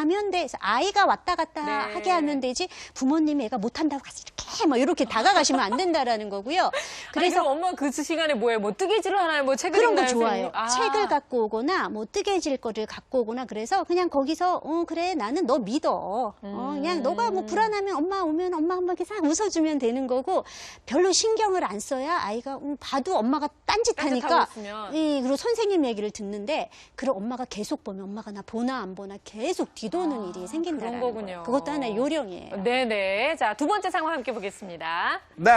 가면 돼. 그래서 아이가 왔다 갔다 네. 하게 하면 되지 부모님이 애가 못한다고 가서 이렇게 다가가시면 안 된다라는 거고요. 그래서 엄마 그 시간에 뭐예요? 뭐 뜨개질을 하나요? 뭐 책을 그런 거 읽나요? 좋아요. 책을 갖고 오거나 뭐 뜨개질 거를 갖고 오거나 그래서 그냥 거기서 그래 나는 너 믿어. 그냥 너가 뭐 불안하면 엄마 오면 엄마 한번 이렇게 싹 웃어주면 되는 거고 별로 신경을 안 써야 아이가 봐도 엄마가 딴짓하니까 그리고 선생님 얘기를 듣는데 그럼 엄마가 계속 보면 엄마가 나 보나 안 보나 계속 뒤도는 일이 생긴다는 거예요. 그것도 하나의 요령이에요. 네네. 자, 두 번째 상황 함께 보겠습니다. 네,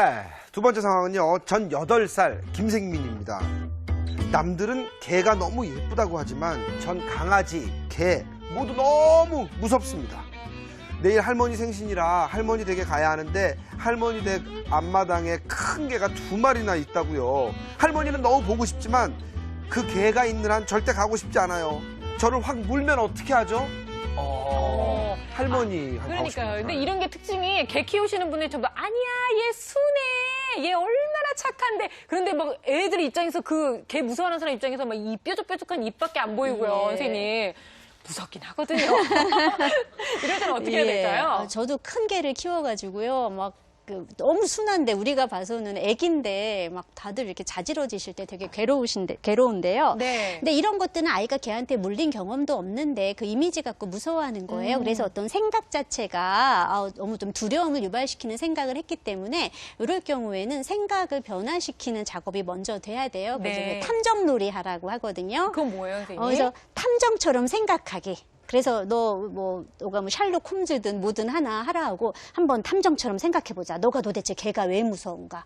두 번째 상황은요. 전 8살 김생민입니다. 남들은 개가 너무 예쁘다고 하지만 전 강아지, 개 모두 너무 무섭습니다. 내일 할머니 생신이라 할머니 댁에 가야 하는데 할머니 댁 앞마당에 큰 개가 2마리나 있다고요. 할머니는 너무 보고 싶지만 그 개가 있는 한 절대 가고 싶지 않아요. 저를 확 물면 어떻게 하죠? 할머니. 그러니까요. 근데 이런 게 특징이 개 키우시는 분들이 전부 아니야, 얘 순해. 얘 얼마나 착한데. 그런데 막 애들 입장에서 그 개 무서워하는 사람 입장에서 막 이 뾰족뾰족한 입밖에 안 보이고요, 선생님. 무섭긴 하거든요. 이럴 때는 어떻게 해야 될까요? 저도 큰 개를 키워가지고요. 막 너무 순한데 우리가 봐서는 애기인데 막 다들 이렇게 자지러지실 때 되게 괴로운데요. 네. 근데 이런 것들은 아이가 걔한테 물린 경험도 없는데 그 이미지 갖고 무서워하는 거예요. 그래서 어떤 생각 자체가 너무 좀 두려움을 유발시키는 생각을 했기 때문에 이럴 경우에는 생각을 변화시키는 작업이 먼저 돼야 돼요. 그래서 네. 탐정놀이 하라고 하거든요. 그건 뭐예요, 선생님? 그래서 탐정처럼 생각하기. 그래서 너가 뭐 셜록 홈즈든 뭐든 하나 하라 하고 한번 탐정처럼 생각해보자. 너가 도대체 걔가 왜 무서운가?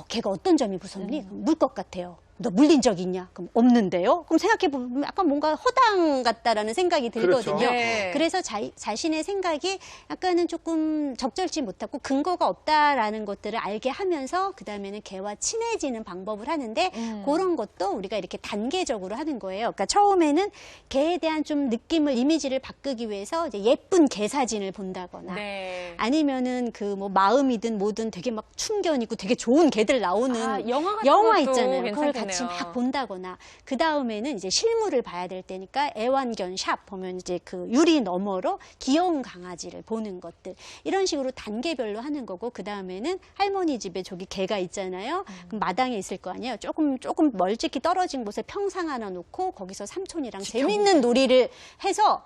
걔가 어떤 점이 무섭니? 물 것 같아요. 너 물린 적 있냐? 그럼 없는데요? 그럼 생각해보면 약간 뭔가 허당 같다라는 생각이 들거든요. 그렇죠. 네. 그래서 자신의 생각이 약간은 조금 적절치 못하고 근거가 없다라는 것들을 알게 하면서 그다음에는 걔와 친해지는 방법을 하는데 그런 것도 우리가 이렇게 단계적으로 하는 거예요. 그러니까 처음에는 걔에 대한 좀 느낌을 이미지를 바꾸기 위해서 이제 예쁜 개 사진을 본다거나 네. 아니면은 그 뭐 마음이든 뭐든 되게 막 충견 있고 되게 좋은 개들 나오는 영화 같은 영화 것도 있잖아요. 그걸 괜찮겠네요. 같이 막 본다거나 그 다음에는 이제 실물을 봐야 될 때니까 애완견 샵 보면 이제 그 유리 너머로 귀여운 강아지를 보는 것들 이런 식으로 단계별로 하는 거고 그 다음에는 할머니 집에 저기 개가 있잖아요. 그럼 마당에 있을 거 아니에요. 조금 멀찍이 떨어진 곳에 평상 하나 놓고 거기서 삼촌이랑 재밌는 놀이를 해서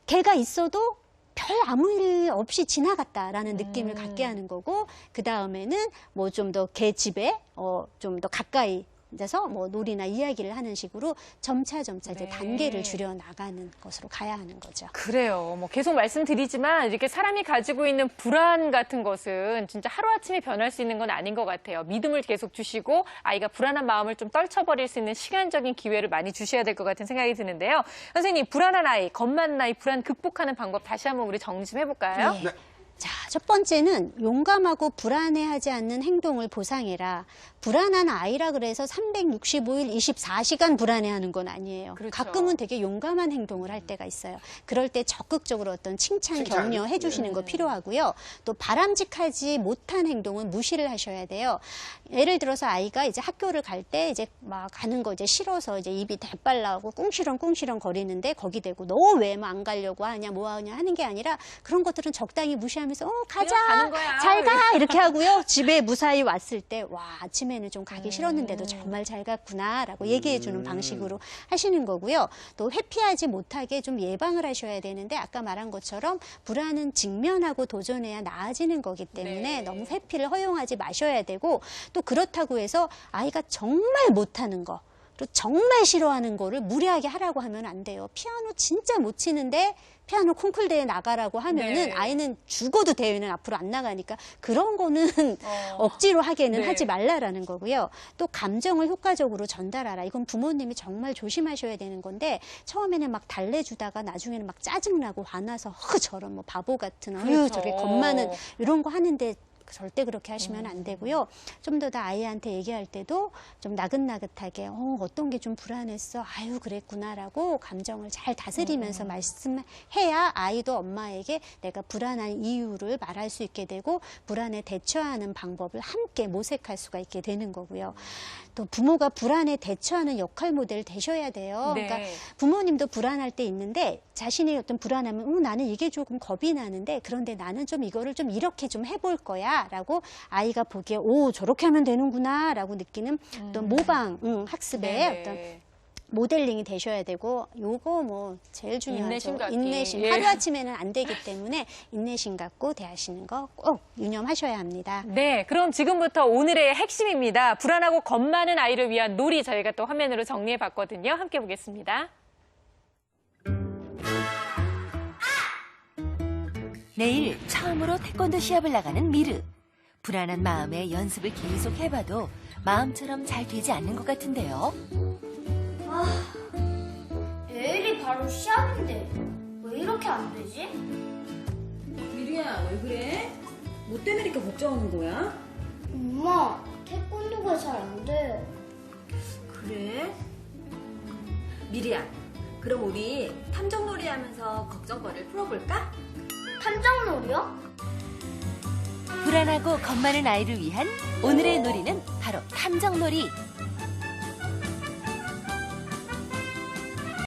개가 있어도 별 아무 일 없이 지나갔다라는 느낌을 갖게 하는 거고 그 다음에는 뭐 좀 더 개 집에 좀 더 가까이 앉아서 뭐 놀이나 이야기를 하는 식으로 점차 이제 단계를 줄여 나가는 것으로 가야 하는 거죠. 그래요. 뭐 계속 말씀드리지만 이렇게 사람이 가지고 있는 불안 같은 것은 진짜 하루아침에 변할 수 있는 건 아닌 것 같아요. 믿음을 계속 주시고 아이가 불안한 마음을 좀 떨쳐버릴 수 있는 시간적인 기회를 많이 주셔야 될 것 같은 생각이 드는데요. 선생님, 불안한 아이, 겁 많은 아이, 불안 극복하는 방법 다시 한번 우리 정리 좀 해볼까요? 네. 자, 첫 번째는 용감하고 불안해하지 않는 행동을 보상해라. 불안한 아이라 그래서 365일 24시간 불안해하는 건 아니에요. 그렇죠. 가끔은 되게 용감한 행동을 할 때가 있어요. 그럴 때 적극적으로 어떤 칭찬, 격려해 주시는 거 필요하고요. 또 바람직하지 못한 행동은 무시를 하셔야 돼요. 예를 들어서 아이가 이제 학교를 갈 때 이제 막 가는 거 이제 싫어서 이제 입이 대빨 나오고 꿍시렁 거리는데 거기 대고 너 왜 안 가려고 하냐 뭐 하냐 하는 게 아니라 그런 것들은 적당히 무시하면서 가자 가는 거야. 잘 가 이렇게 하고요. 집에 무사히 왔을 때 와 아침에는 좀 가기 싫었는데도 정말 잘 갔구나라고 얘기해 주는 방식으로 하시는 거고요. 또 회피하지 못하게 좀 예방을 하셔야 되는데 아까 말한 것처럼 불안은 직면하고 도전해야 나아지는 거기 때문에 너무 회피를 허용하지 마셔야 되고 또 그렇다고 해서 아이가 정말 못하는 거 또 정말 싫어하는 거를 무리하게 하라고 하면 안 돼요. 피아노 진짜 못 치는데 피아노 콩쿨 대회 나가라고 하면은 아이는 죽어도 대회는 앞으로 안 나가니까 그런 거는 억지로 하게는 하지 말라라는 거고요. 또 감정을 효과적으로 전달하라. 이건 부모님이 정말 조심하셔야 되는 건데 처음에는 막 달래주다가 나중에는 막 짜증나고 화나서 저런 뭐 바보 같은 저렇게 겁 많은 이런 거 하는데 절대 그렇게 하시면 안 되고요. 좀 더 아이한테 얘기할 때도 좀 나긋나긋하게 어떤 게 좀 불안했어. 아유 그랬구나라고 감정을 잘 다스리면서 말씀해야 아이도 엄마에게 내가 불안한 이유를 말할 수 있게 되고 불안에 대처하는 방법을 함께 모색할 수가 있게 되는 거고요. 또 부모가 불안에 대처하는 역할 모델 되셔야 돼요. 네. 그러니까 부모님도 불안할 때 있는데 자신의 어떤 불안하면 나는 이게 조금 겁이 나는데 그런데 나는 좀 이거를 좀 이렇게 좀 해볼 거야 라고 아이가 보기에 저렇게 하면 되는구나 라고 느끼는 어떤 모방 학습의 네네. 어떤 모델링이 되셔야 되고 요거 뭐 제일 중요하죠. 인내심 갖기. 인내심. 예. 하루아침에는 안 되기 때문에 인내심 갖고 대하시는 거 꼭 유념하셔야 합니다. 네, 그럼 지금부터 오늘의 핵심입니다. 불안하고 겁 많은 아이를 위한 놀이 저희가 또 화면으로 정리해 봤거든요. 함께 보겠습니다. 내일 처음으로 태권도 시합을 나가는 미르. 불안한 마음에 연습을 계속 해봐도 마음처럼 잘 되지 않는 것 같은데요. 내일이 바로 시합인데 왜 이렇게 안 되지? 미리야, 왜 그래? 뭐 때문에 이렇게 걱정하는 거야? 엄마, 태권도가 잘 안 돼요. 그래? 미리야, 그럼 우리 탐정놀이 하면서 걱정거리를 풀어볼까? 탐정놀이요? 불안하고 겁 많은 아이를 위한 오늘의 놀이는 바로 탐정놀이.